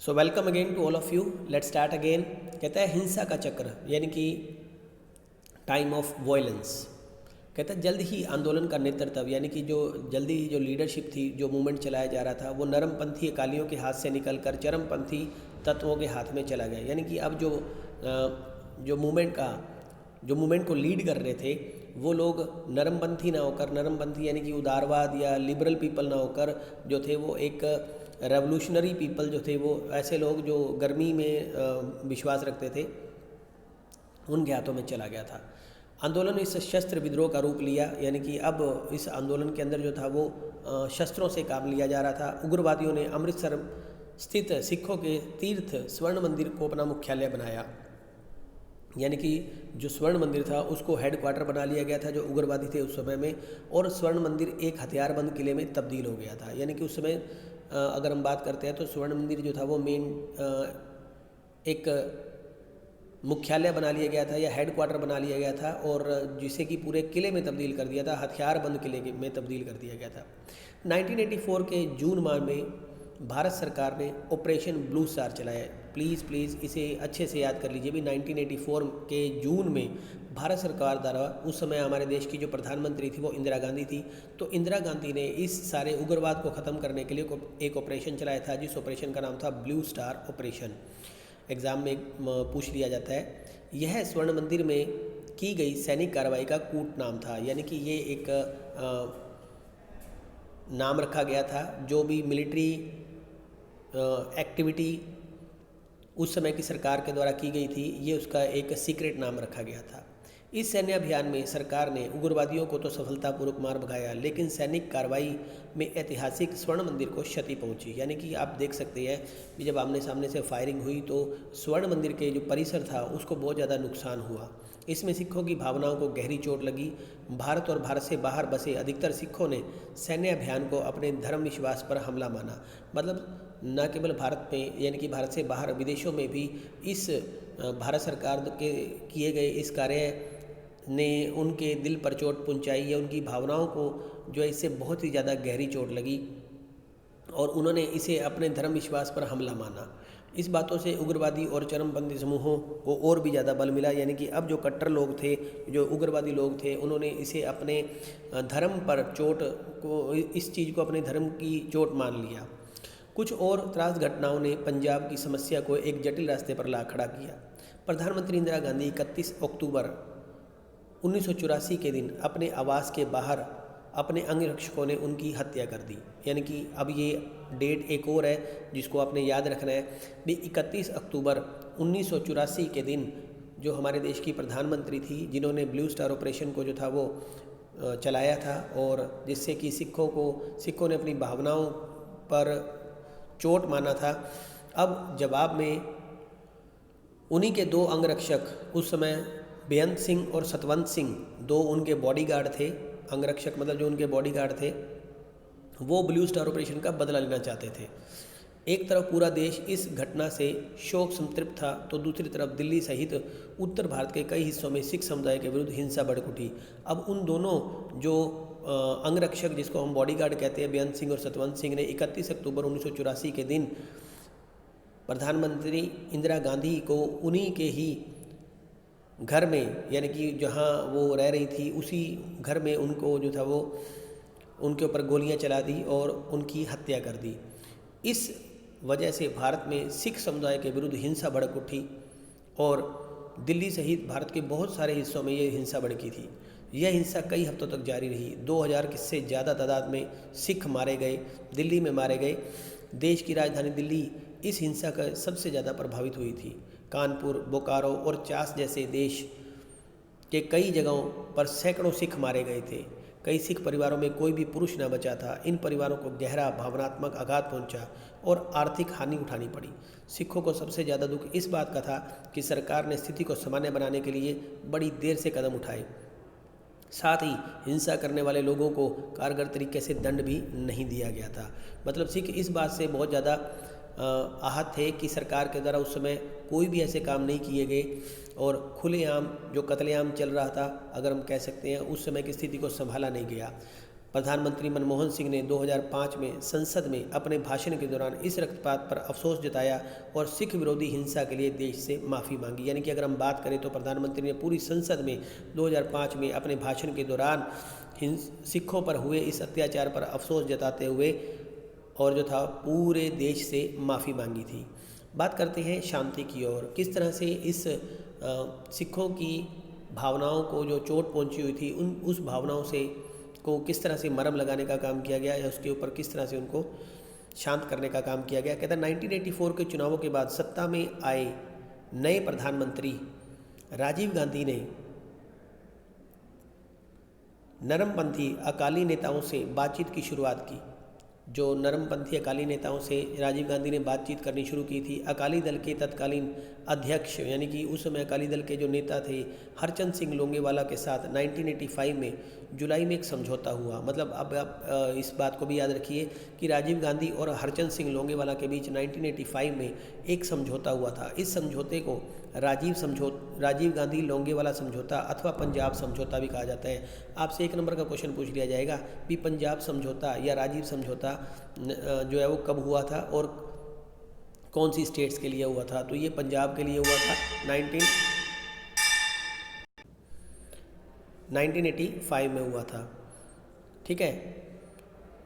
So welcome again to all of you. Let's start again. कहता है हिंसा का चक्र यानी कि टाइम ऑफ वायलेंस। कहता है जल्द ही आंदोलन का नेतृत्व यानी कि जो जल्दी ही जो लीडरशिप थी, जो मूवमेंट चलाया जा रहा था, वो नरमपंथी अकालियों के हाथ से निकलकर चरमपंथी तत्वों के हाथ में चला गया। यानी कि अब जो मूवमेंट को लीड कर रहे थे वो लोग नरमपंथी ना होकर, नरमपंथी यानी कि उदारवाद या लिबरल पीपल ना होकर जो थे वो एक रेवोल्यूशनरी पीपल जो थे, वो ऐसे लोग जो गर्मी में विश्वास रखते थे, उनके हाथों में चला गया था। आंदोलन इस शस्त्र विद्रोह का रूप लिया, यानी कि अब इस आंदोलन के अंदर जो था वो शस्त्रों से काम लिया जा रहा था। उग्रवादियों ने अमृतसर स्थित सिखों के तीर्थ स्वर्ण मंदिर को अपना मुख्यालय बनाया, यानी कि जो स्वर्ण मंदिर था उसको हेडक्वार्टर बना लिया गया था जो उग्रवादी थे उस समय में, और स्वर्ण मंदिर एक हथियारबंद किले में तब्दील हो गया था। यानी कि उस समय अगर हम बात करते हैं तो स्वर्ण मंदिर जो था वो मेन एक मुख्यालय बना लिया गया था या हेडक्वार्टर बना लिया गया था, और जिसे कि पूरे किले में तब्दील कर दिया था, हथियारबंद किले में तब्दील कर दिया गया था। 1984 के जून माह में भारत सरकार ने ऑपरेशन ब्लू स्टार चलाया। प्लीज़ इसे अच्छे से याद कर लीजिए भी। 1984 के जून में भारत सरकार द्वारा, उस समय हमारे देश की जो प्रधानमंत्री थी वो इंदिरा गांधी थी, तो इंदिरा गांधी ने इस सारे उग्रवाद को ख़त्म करने के लिए एक ऑपरेशन चलाया था, जिस ऑपरेशन का नाम था ब्लू स्टार ऑपरेशन। एग्ज़ाम में पूछ लिया जाता है। यह स्वर्ण मंदिर में की गई सैनिक कार्रवाई का कूट नाम था, यानी कि ये एक नाम रखा गया था। जो भी मिलिट्री एक्टिविटी उस समय की सरकार के द्वारा की गई थी, ये उसका एक सीक्रेट नाम रखा गया था। इस सैन्य अभियान में सरकार ने उग्रवादियों को तो सफलतापूर्वक मार भगाया, लेकिन सैनिक कार्रवाई में ऐतिहासिक स्वर्ण मंदिर को क्षति पहुंची। यानी कि आप देख सकते हैं कि जब आमने सामने से फायरिंग हुई तो स्वर्ण मंदिर के जो परिसर था उसको बहुत ज़्यादा नुकसान हुआ। इसमें सिखों की भावनाओं को गहरी चोट लगी। भारत और भारत से बाहर बसे अधिकतर सिखों ने सैन्य अभियान को अपने धर्म विश्वास पर हमला माना। मतलब न केवल भारत में, यानी कि भारत से बाहर विदेशों में भी इस भारत सरकार के किए गए इस कार्य ने उनके दिल पर चोट पहुंचाई, या उनकी भावनाओं को जो है इससे बहुत ही ज़्यादा गहरी चोट लगी और उन्होंने इसे अपने धर्म विश्वास पर हमला माना। इस बातों से उग्रवादी और चरमपंथी समूहों को और भी ज़्यादा बल मिला। यानी कि अब जो कट्टर लोग थे, जो उग्रवादी लोग थे, उन्होंने इसे अपने धर्म पर चोट को, इस चीज़ को अपने धर्म की चोट मान लिया। कुछ और त्रास घटनाओं ने पंजाब की समस्या को एक जटिल रास्ते पर ला खड़ा किया। प्रधानमंत्री इंदिरा गांधी 31 अक्टूबर 1984 के दिन अपने आवास के बाहर अपने अंगरक्षकों ने उनकी हत्या कर दी। यानी कि अब ये डेट एक और है जिसको आपने याद रखना है भी। 31 अक्टूबर 1984 के दिन जो हमारे देश की प्रधानमंत्री थी, जिन्होंने ब्लू स्टार ऑपरेशन को जो था वो चलाया था, और जिससे कि सिखों ने अपनी भावनाओं पर चोट माना था। अब जवाब में उन्हीं के दो अंगरक्षक, उस समय बेअंत सिंह और सतवंत सिंह, दो उनके बॉडीगार्ड थे। अंगरक्षक मतलब जो उनके बॉडीगार्ड थे, वो ब्लू स्टार ऑपरेशन का बदला लेना चाहते थे। एक तरफ पूरा देश इस घटना से शोक संतृप्त था, तो दूसरी तरफ दिल्ली सहित उत्तर भारत के कई हिस्सों में सिख समुदाय के विरुद्ध हिंसा भड़क उठी। अब उन दोनों जो अंगरक्षक, जिसको हम बॉडीगार्ड कहते हैं, बेअंत सिंह और सतवंत सिंह ने 31 अक्टूबर 1984 के दिन प्रधानमंत्री इंदिरा गांधी को उन्हीं के ही घर में, यानी कि जहां वो रह रही थी उसी घर में उनको जो था वो उनके ऊपर गोलियां चला दी और उनकी हत्या कर दी। इस वजह से भारत में सिख समुदाय के विरुद्ध हिंसा भड़क उठी और दिल्ली सहित भारत के बहुत सारे हिस्सों में ये हिंसा भड़की थी। यह हिंसा कई हफ्तों तक जारी रही। 2000 से ज़्यादा तादाद में सिख मारे गए, दिल्ली में मारे गए। देश की राजधानी दिल्ली इस हिंसा का सबसे ज़्यादा प्रभावित हुई थी। कानपुर, बोकारो और चास जैसे देश के कई जगहों पर सैकड़ों सिख मारे गए थे। कई सिख परिवारों में कोई भी पुरुष न बचा था। इन परिवारों को गहरा भावनात्मक आघात पहुंचा और आर्थिक हानि उठानी पड़ी। सिखों को सबसे ज़्यादा दुख इस बात का था कि सरकार ने स्थिति को सामान्य बनाने के लिए बड़ी देर से कदम उठाए। साथ ही हिंसा करने वाले लोगों को कारगर तरीके से दंड भी नहीं दिया गया था। मतलब सिख इस बात से बहुत ज़्यादा आहत थे कि सरकार के द्वारा उस समय कोई भी ऐसे काम नहीं किए गए और खुलेआम जो कत्लेआम चल रहा था, अगर हम कह सकते हैं, उस समय की स्थिति को संभाला नहीं गया। प्रधानमंत्री मनमोहन सिंह ने 2005 में संसद में अपने भाषण के दौरान इस रक्तपात पर अफसोस जताया और सिख विरोधी हिंसा के लिए देश से माफ़ी मांगी। यानी कि अगर हम बात करें तो प्रधानमंत्री ने पूरी संसद में 2005 में अपने भाषण के दौरान सिखों पर हुए इस अत्याचार पर अफसोस जताते हुए और जो था पूरे देश से माफ़ी मांगी थी। बात करते हैं शांति की ओर। किस तरह से इस सिखों की भावनाओं को जो चोट पहुंची हुई थी उस भावनाओं से को किस तरह से मरहम लगाने का काम किया गया या उसके ऊपर किस तरह से उनको शांत करने का काम किया गया। कहता है 1984 के चुनावों के बाद सत्ता में आए नए प्रधानमंत्री राजीव गांधी ने नरमपंथी अकाली नेताओं से बातचीत की शुरुआत की। जो नरमपंथी अकाली नेताओं से राजीव गांधी ने बातचीत करनी शुरू की थी। अकाली दल के तत्कालीन अध्यक्ष यानी कि उस समय अकाली दल के जो नेता थे हरचंद सिंह लोंगेवाला के साथ 1985 में जुलाई में एक समझौता हुआ। मतलब अब आप इस बात को भी याद रखिए कि राजीव गांधी और हरचंद सिंह लोंगेवाला के बीच 1985 में एक समझौता हुआ था। इस समझौते को राजीव गांधी लोंगेवाला समझौता अथवा पंजाब समझौता भी कहा जाता है। आपसे एक नंबर का क्वेश्चन पूछ लिया जाएगा कि पंजाब समझौता या राजीव समझौता जो है वो कब हुआ था और कौन सी स्टेट्स के लिए हुआ था। तो ये पंजाब के लिए हुआ था 1985 में हुआ था। ठीक है।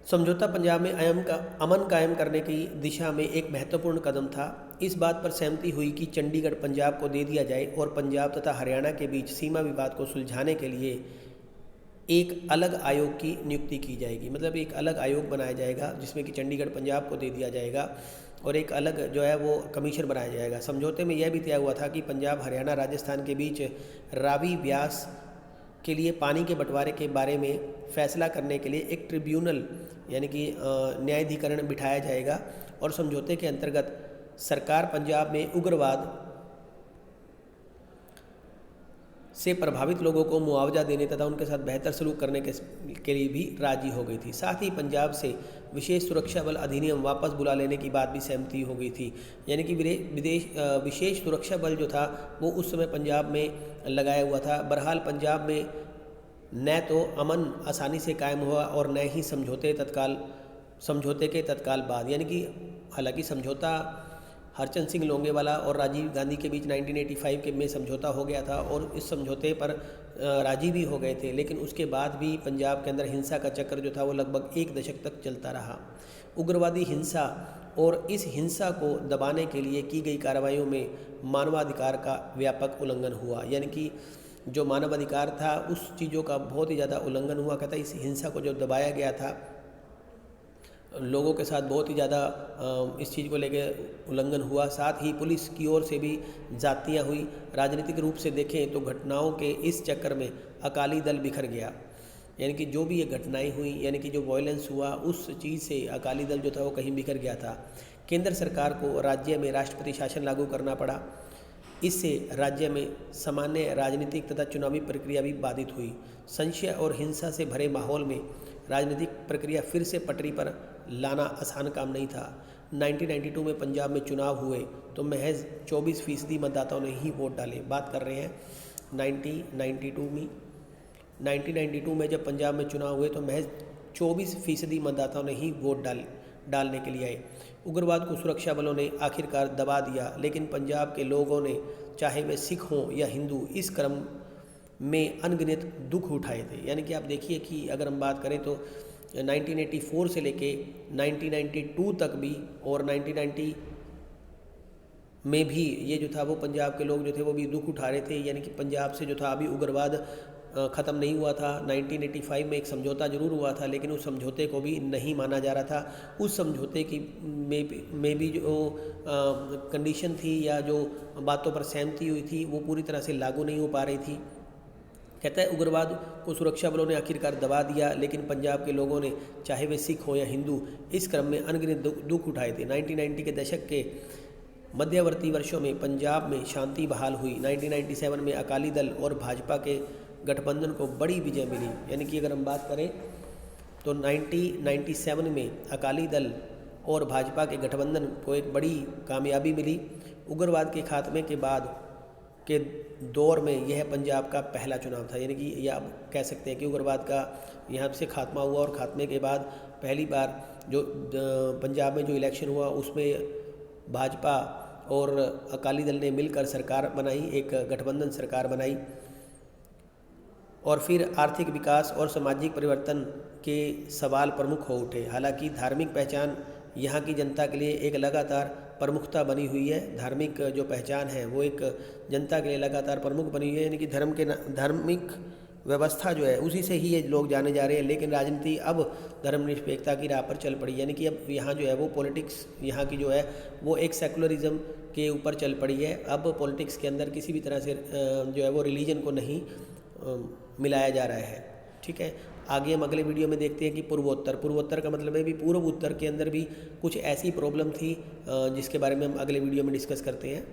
समझौता पंजाब में अमन कायम करने की दिशा में एक महत्वपूर्ण कदम था। इस बात पर सहमति हुई कि चंडीगढ़ पंजाब को दे दिया जाए और पंजाब तथा हरियाणा के बीच सीमा विवाद को सुलझाने के लिए एक अलग आयोग की नियुक्ति की जाएगी। मतलब एक अलग आयोग बनाया जाएगा जिसमें कि चंडीगढ़ पंजाब को दे दिया जाएगा और एक अलग जो है वो कमीशन बनाया जाएगा। समझौते में यह भी तय हुआ था कि पंजाब हरियाणा राजस्थान के बीच रावी ब्यास के लिए पानी के बंटवारे के बारे में फैसला करने के लिए एक ट्रिब्यूनल यानी कि न्यायाधिकरण बिठाया जाएगा और समझौते के अंतर्गत सरकार पंजाब में उग्रवाद से प्रभावित लोगों को मुआवजा देने तथा उनके साथ बेहतर सलूक करने के लिए भी राजी हो गई थी। साथ ही पंजाब से विशेष सुरक्षा बल अधिनियम वापस बुला लेने की बात भी सहमति हो गई थी। यानी कि विशेष सुरक्षा बल जो था वो उस समय पंजाब में लगाया हुआ था। बहरहाल पंजाब में न तो अमन आसानी से कायम हुआ और न ही समझौते के तत्काल बाद। यानी कि हालांकि समझौता हरचंद सिंह लोंगेवाला और राजीव गांधी के बीच 1985 के में समझौता हो गया था और इस समझौते पर राजी भी हो गए थे, लेकिन उसके बाद भी पंजाब के अंदर हिंसा का चक्र जो था वो लगभग एक दशक तक चलता रहा। उग्रवादी हिंसा और इस हिंसा को दबाने के लिए की गई कार्रवाइयों में मानवाधिकार का व्यापक उल्लंघन हुआ। यानी कि जो मानवाधिकार था उस चीज़ों का बहुत ही ज़्यादा उल्लंघन हुआ। कहता है इस हिंसा को जो दबाया गया था लोगों के साथ बहुत ही ज़्यादा इस चीज़ को लेके उल्लंघन हुआ। साथ ही पुलिस की ओर से भी जातियाँ हुई। राजनीतिक रूप से देखें तो घटनाओं के इस चक्कर में अकाली दल बिखर गया। यानी कि जो भी ये घटनाएं हुई यानी कि जो वायलेंस हुआ उस चीज़ से अकाली दल जो था वो कहीं बिखर गया था। केंद्र सरकार को राज्य में राष्ट्रपति शासन लागू करना पड़ा। इससे राज्य में सामान्य राजनीतिक तथा चुनावी प्रक्रिया भी बाधित हुई। संशय और हिंसा से भरे माहौल में राजनीतिक प्रक्रिया फिर से पटरी पर लाना आसान काम नहीं था। 1992 में पंजाब में चुनाव हुए तो महज 24% मतदाताओं ने ही वोट डाले। बात कर रहे हैं 1992 में जब पंजाब में चुनाव हुए तो महज 24% मतदाताओं ने ही वोट डालने के लिए आए। उग्रवाद को सुरक्षा बलों ने आखिरकार दबा दिया, लेकिन पंजाब के लोगों ने चाहे वे सिख हों या हिंदू इस क्रम में अनगिनत दुख उठाए थे। यानी कि आप देखिए कि अगर हम बात करें तो 1984 से लेके 1992 तक भी और 1990 में भी ये जो था वो पंजाब के लोग जो थे वो भी दुख उठा रहे थे। यानी कि पंजाब से जो था अभी उग्रवाद ख़त्म नहीं हुआ था। 1985 में एक समझौता जरूर हुआ था, लेकिन उस समझौते को भी नहीं माना जा रहा था। उस समझौते की में भी जो कंडीशन थी या जो बातों पर सहमति हुई थी वो पूरी तरह से लागू नहीं हो पा रही थी। कहता है उग्रवाद को सुरक्षा बलों ने आखिरकार दबा दिया, लेकिन पंजाब के लोगों ने चाहे वे सिख हो या हिंदू इस क्रम में अनगिनत दुख उठाए थे। 1990 के दशक के मध्यवर्ती वर्षों में पंजाब में शांति बहाल हुई। 1997 में अकाली दल और भाजपा के गठबंधन को बड़ी विजय मिली। यानी कि अगर हम बात करें तो 1997 में अकाली दल और भाजपा के गठबंधन को एक बड़ी कामयाबी मिली। उग्रवाद के खात्मे के बाद के दौर में यह पंजाब का पहला चुनाव था, यानी कि यह आप कह सकते हैं कि उग्रवाद का यहाँ से खात्मा हुआ और खात्मे के बाद पहली बार जो पंजाब में जो इलेक्शन हुआ उसमें भाजपा और अकाली दल ने मिलकर सरकार बनाई, एक गठबंधन सरकार बनाई और फिर आर्थिक विकास और सामाजिक परिवर्तन के सवाल प्रमुख हो उठे। हालांकि धार्मिक पहचान यहाँ की जनता के लिए एक लगातार प्रमुखता बनी हुई है। धार्मिक जो पहचान है वो एक जनता के लिए लगातार प्रमुख बनी हुई है, यानी कि धार्मिक व्यवस्था जो है उसी से ही ये लोग जाने जा रहे हैं। लेकिन राजनीति अब धर्मनिरपेक्षता की राह पर चल पड़ी, यानी कि अब यहाँ जो है वो पॉलिटिक्स यहाँ की जो है वो एक सेकुलरिज्म के ऊपर चल पड़ी है। अब पॉलिटिक्स के अंदर किसी भी तरह से जो है वो रिलीजन को नहीं मिलाया जा रहा है। ठीक है, आगे हम अगले वीडियो में देखते हैं कि पूर्वोत्तर का मतलब है भी पूर्व उत्तर के अंदर भी कुछ ऐसी प्रॉब्लम थी जिसके बारे में हम अगले वीडियो में डिस्कस करते हैं।